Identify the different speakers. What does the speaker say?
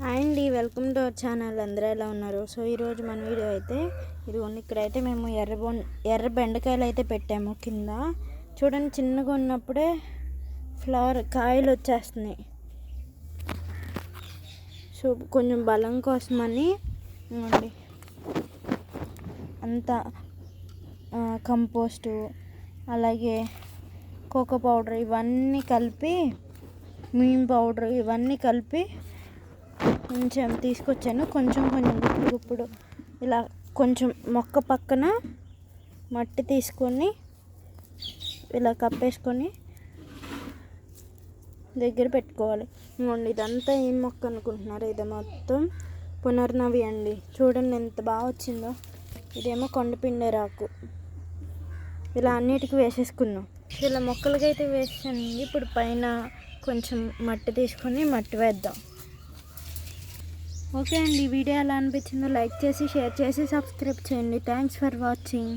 Speaker 1: Hi అండి, welcome to our channel. అందరూ ఎలా ఉన్నారు? సో ఈరోజు మన వీడియో అయితే ఇదిగోండి. ఇక్కడైతే మేము ఎర్ర బెండకాయలు అయితే పెట్టాము కింద. చూడండి, చిన్నగా ఉన్నప్పుడే కాయలు వచ్చేస్తున్నాయి. సో కొంచెం బలం కోసమని ఇవ్వండి అంతా కంపోస్టు, అలాగే కోకో పౌడర్ ఇవన్నీ కలిపి, మీన్ పౌడర్ ఇవన్నీ కలిపి కొంచెం తీసుకొచ్చాను. కొంచెం గుప్పుడు ఇలా కొంచెం మొక్క పక్కన మట్టి తీసుకొని ఇలా కప్పేసుకొని దగ్గర పెట్టుకోవాలి. ఇదంతా ఏం మొక్క అనుకుంటున్నారు? ఇది మొత్తం పునర్నవి అండి. చూడండి ఎంత బాగా వచ్చిందో. ఇదేమో కొండపిండేరాకు. ఇలా అన్నిటికీ వేసేసుకున్నాం. ఇలా మొక్కలకైతే వేసాను. ఇప్పుడు పైన కొంచెం మట్టి తీసుకొని మట్టి వేద్దాం. ఓకే అండి, వీడియో ఎలా అనిపించిందో లైక్ చేసి, షేర్ చేసి, సబ్స్క్రైబ్ చేయండి. Thanks for watching.